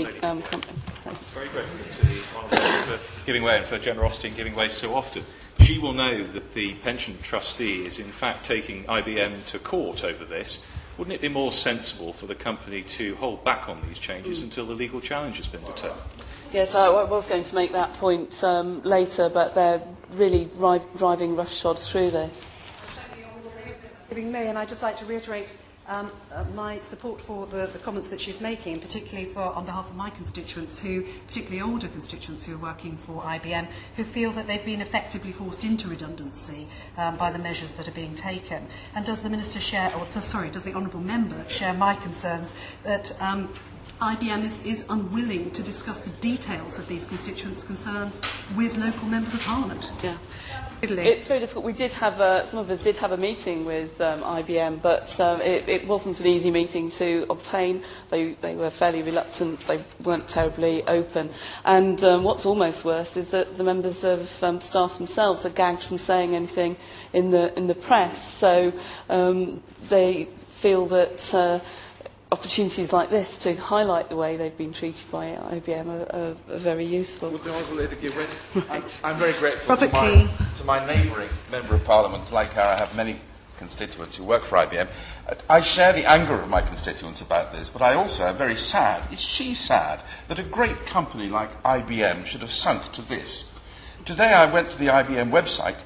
Very grateful to the Honourable for giving way and for generosity in giving way so often. She will know that the pension trustee is in fact taking IBM to court over this. Wouldn't it be more sensible for the company to hold back on these changes until the legal challenge has been determined? Yes, I was going to make that point later, but they're really driving roughshod through this. Giving me, and I'd just like to reiterate my support for the comments that she's making, particularly on behalf of my constituents, particularly older constituents who are working for IBM, who feel that they've been effectively forced into redundancy by the measures that are being taken. And does the Minister share, does the Honourable Member share my concerns that IBM is unwilling to discuss the details of these constituents' concerns with local members of Parliament? Yeah. It's very difficult. We did have some of us did have a meeting with IBM, but it wasn't an easy meeting to obtain. They were fairly reluctant. They weren't terribly open. And what's almost worse is that the members of staff themselves are gagged from saying anything in the press. So they feel that opportunities like this to highlight the way they've been treated by IBM are very useful. Would the Honourable Lady give way? Right. I'm very grateful to my neighbouring Member of Parliament. Like her, I have many constituents who work for IBM. I share the anger of my constituents about this, but I also am very sad. Is she sad that a great company like IBM should have sunk to this? Today I went to the IBM website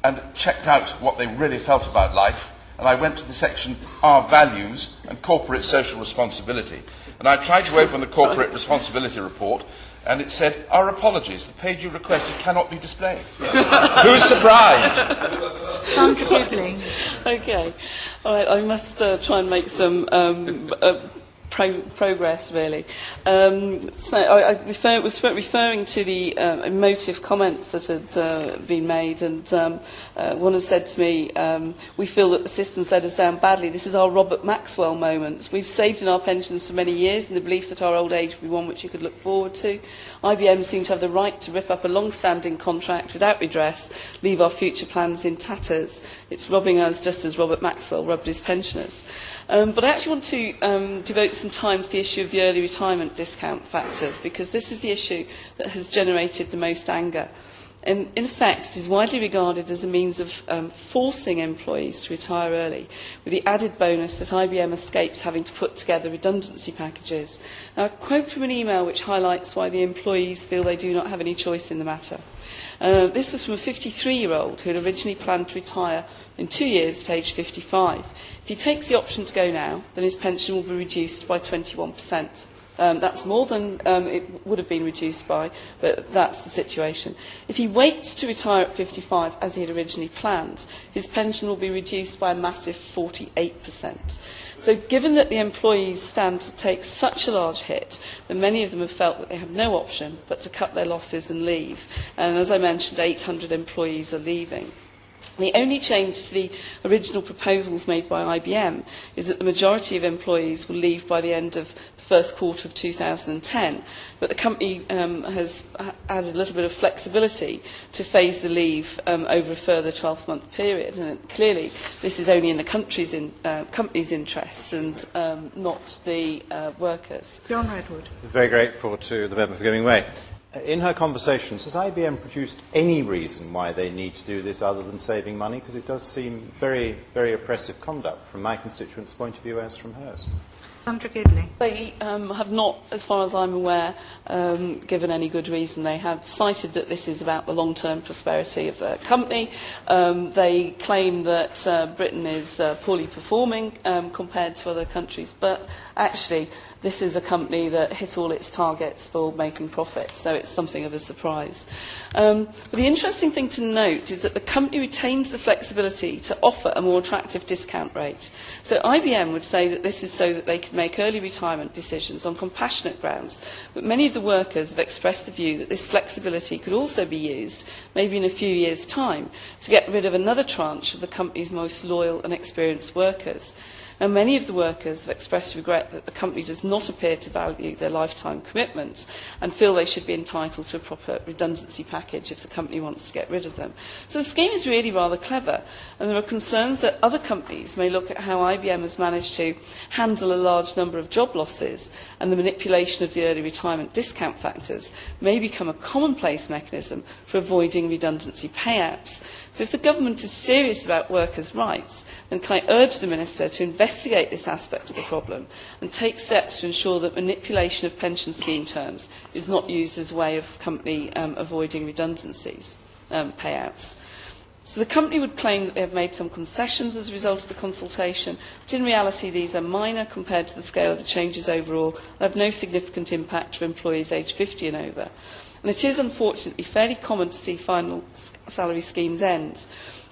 and checked out what they really felt about life, and I went to the section Our Values and Corporate Social Responsibility. And I tried to open the Corporate Responsibility Report, and it said, Our apologies, the page you requested cannot be displayed. Who's surprised? Sandra Gibling. Okay. All right, I must try and make some progress, really. So I was referring to the emotive comments that had been made, and one has said to me, we feel that the system's let us down badly. This is our Robert Maxwell moment. We've saved in our pensions for many years in the belief that our old age will be one which you could look forward to. IBM seem to have the right to rip up a long-standing contract without redress, leave our future plans in tatters. It's robbing us just as Robert Maxwell robbed his pensioners. But I actually want to devote some time to the issue of the early retirement discount factors, because this is the issue that has generated the most anger. And in effect, it is widely regarded as a means of forcing employees to retire early, with the added bonus that IBM escapes having to put together redundancy packages. Now, a quote from an email which highlights why the employees feel they do not have any choice in the matter. This was from a 53-year-old who had originally planned to retire in 2 years at age 55. If he takes the option to go now, then his pension will be reduced by 21%. That's more than it would have been reduced by, but that's the situation. If he waits to retire at 55, as he had originally planned, his pension will be reduced by a massive 48%. So given that the employees stand to take such a large hit, then many of them have felt that they have no option but to cut their losses and leave. And as I mentioned, 800 employees are leaving. The only change to the original proposals made by IBM is that the majority of employees will leave by the end of the first quarter of 2010, but the company has added a little bit of flexibility to phase the leave over a further 12-month period. And clearly, this is only in the company's interest and not the workers. John Redwood. Very grateful to the member for giving way. In her conversations, has IBM produced any reason why they need to do this other than saving money? Because it does seem very, very oppressive conduct from my constituents' point of view as from hers. Sandra Gibling. They have not, as far as I'm aware, given any good reason. They have cited that this is about the long-term prosperity of the company. They claim that Britain is poorly performing compared to other countries, but actually this is a company that hit all its targets for making profits, so it's something of a surprise. But the interesting thing to note is that the company retains the flexibility to offer a more attractive discount rate. So IBM would say that this is so that they can make early retirement decisions on compassionate grounds, but many of the workers have expressed the view that this flexibility could also be used, maybe in a few years' time, to get rid of another tranche of the company's most loyal and experienced workers. Now, many of the workers have expressed regret that the company does not appear to value their lifetime commitment and feel they should be entitled to a proper redundancy package if the company wants to get rid of them. So the scheme is really rather clever, and there are concerns that other companies may look at how IBM has managed to handle a large number of job losses, and the manipulation of the early retirement discount factors may become a commonplace mechanism for avoiding redundancy payouts. So if the government is serious about workers' rights, then can I urge the Minister to investigate this aspect of the problem and take steps to ensure that manipulation of pension scheme terms is not used as a way of company avoiding redundancies, payouts. So the company would claim that they have made some concessions as a result of the consultation, but in reality these are minor compared to the scale of the changes overall and have no significant impact for employees aged 50 and over. And it is unfortunately fairly common to see final salary schemes end.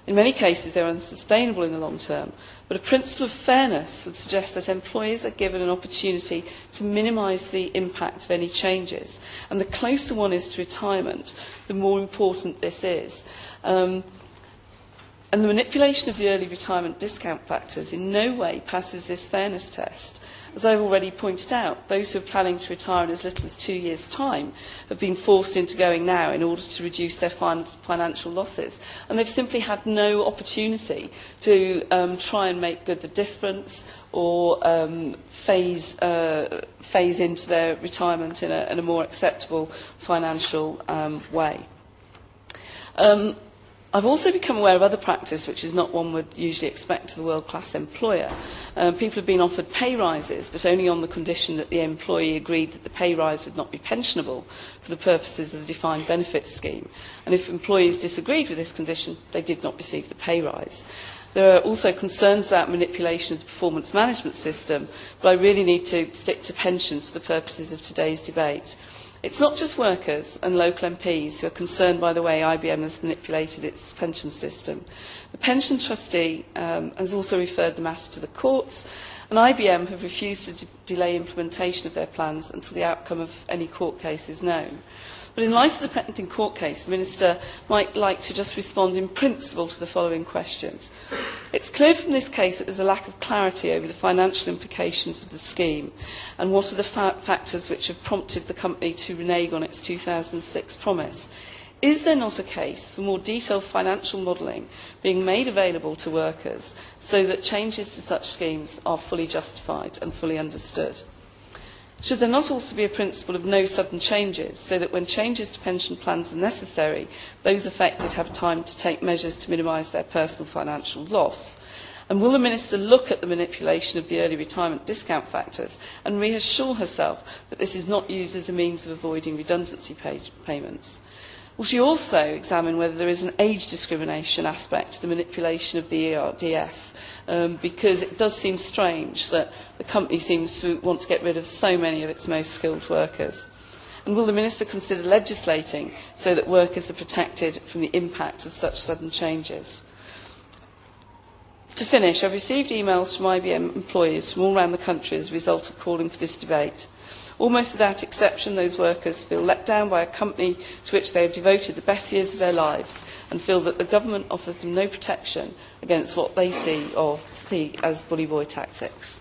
In many cases they are unsustainable in the long term, but a principle of fairness would suggest that employers are given an opportunity to minimise the impact of any changes. And the closer one is to retirement, the more important this is. And the manipulation of the early retirement discount factors in no way passes this fairness test. As I've already pointed out, those who are planning to retire in as little as 2 years' time have been forced into going now in order to reduce their financial losses. And they've simply had no opportunity to try and make good the difference or phase into their retirement in a more acceptable financial way. I've also become aware of other practice which is not one would usually expect of a world-class employer. People have been offered pay rises, but only on the condition that the employee agreed that the pay rise would not be pensionable for the purposes of the defined benefit scheme. And if employees disagreed with this condition, they did not receive the pay rise. There are also concerns about manipulation of the performance management system, but I really need to stick to pensions for the purposes of today's debate. It's not just workers and local MPs who are concerned by the way IBM has manipulated its pension system. The pension trustee has also referred the matter to the courts, and IBM have refused to delay implementation of their plans until the outcome of any court case is known. But in light of the pending court case, the Minister might like to just respond in principle to the following questions. It's clear from this case that there is a lack of clarity over the financial implications of the scheme and what are the factors which have prompted the company to renege on its 2006 promise. Is there not a case for more detailed financial modelling being made available to workers so that changes to such schemes are fully justified and fully understood? Should there not also be a principle of no sudden changes, so that when changes to pension plans are necessary, those affected have time to take measures to minimise their personal financial loss? And will the Minister look at the manipulation of the early retirement discount factors and reassure herself that this is not used as a means of avoiding redundancy payments? Will she also examine whether there is an age discrimination aspect to the manipulation of the ERDF? Because it does seem strange that the company seems to want to get rid of so many of its most skilled workers. And will the Minister consider legislating so that workers are protected from the impact of such sudden changes? To finish, I've received emails from IBM employees from all around the country as a result of calling for this debate. Almost without exception, those workers feel let down by a company to which they have devoted the best years of their lives and feel that the government offers them no protection against what they see as bully boy tactics.